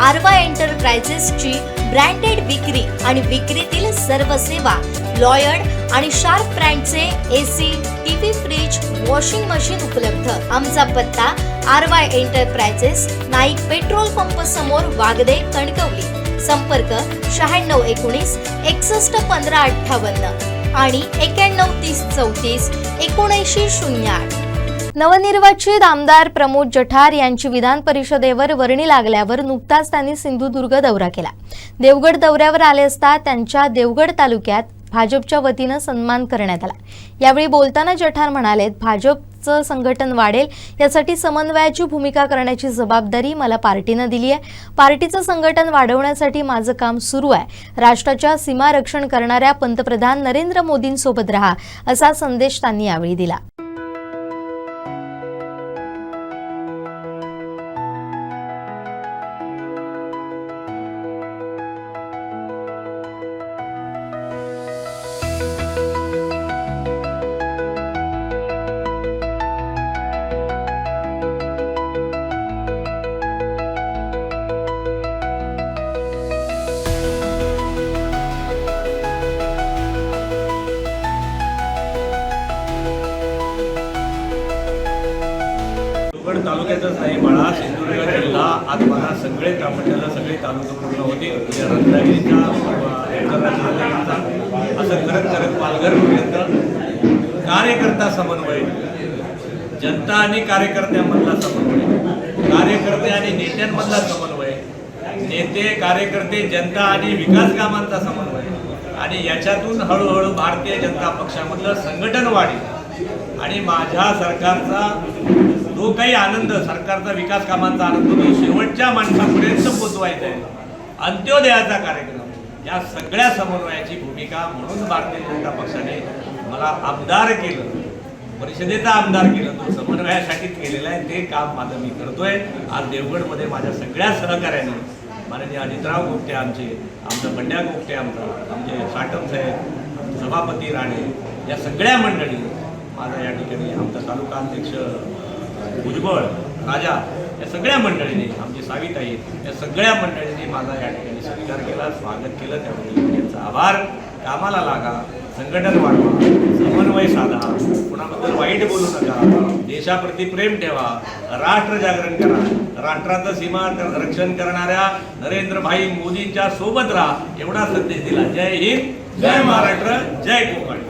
आरवा एंटरप्राइजेसची branded विक्री आणि विक्रीतील सर्व सेवा, लॉयड आणि शार्प ब्रँडचे AC, TV, fridge, washing machine उपलब्ध। आमचा पत्ता Aarva enterprises, Naik petrol pump समोर, वागदे, कणकवली। संपर्क 9619 61 15 58 आणि 91 30 34 79 08। नवनिर्वाचित आमदार प्रमोद जठार यांची विधान परिषदेवर वर्णी लागल्यावर नुकताच त्यांनी सिंधुदुर्ग दौरा केला। देवगड दौऱ्यावर आले असता त्यांच्या देवगड तालुक्यात भाजपच्या वतीने सन्मान करण्यात आला। यावेळी बोलताना जठार म्हणाले, भाजपचं संघटन वाढेल यासाठी समन्वयाची भूमिका करण्याची जबाबदारी मला पार्टीने दिली आहे। पार्टीचं संघटन वाढवण्यासाठी माझं काम सुरू आहे। राष्ट्राच्या सीमा रक्षण करणाऱ्या पंतप्रधान नरेंद्र मोदींसोबत राहा, असा संदेश त्यांनी यावेळी दिला। देवगड तालुक्यातच नाही, माळा, सिंधुदुर्ग जिल्हा आज मला सगळे तालुक्याला सगळे तालुके पूर्ण होते। या रत्नागिरीचा असं करत करत पालघरपर्यंत कार्यकर्ता समन्वय, जनता आणि कार्यकर्त्यांमधला समन्वय, कार्यकर्ते आणि नेत्यांमधला समन्वय, नेते कार्यकर्ते जनता आणि विकास कामांचा समन्वय आणि याच्यातून हळूहळू भारतीय जनता पक्षामधलं संघटन वाढेल आणि माझ्या सरकारचा जो काही आनंद, सरकारचा विकास कामांचा आनंद तो शेवटच्या माणसापर्यंत पोचवायचा आहे, अंत्योदयाचा कार्यक्रम, या सगळ्या समन्वयाची भूमिका म्हणून भारतीय जनता पक्षाने मला आमदार केलं, परिषदेचा आमदार केलं, तो समन्वयासाठीच केलेला आहे। ते काम माझं मी करतोय। आज देवगडमध्ये माझ्या सगळ्या सहकार्याने माननीय अजितराव गोपटे आमचं बंड्या गोपटे, आमचे साटम साहेब, सभापती राणे, या सगळ्या मंडळी, माझा या ठिकाणी आमचा तालुका अध्यक्ष भुजबळ राजा, या सगळ्या मंडळींनी, आमची साविताई, या सगळ्या मंडळींनी माझा या ठिकाणी स्वीकार केला, स्वागत केलं। त्यामुळे यांचा आभार। कामाला लागा, संघटन वाढवा, समन्वय साधा, कुणाबद्दल वाईट बोलू नका, देशाप्रती प्रेम ठेवा, राष्ट्र जागरण करा, राष्ट्राचं सीमा रक्षण करणाऱ्या नरेंद्रभाई मोदींच्या सोबत राहा, एवढा संदेश दिला। जय हिंद, जय महाराष्ट्र, जय कोकण।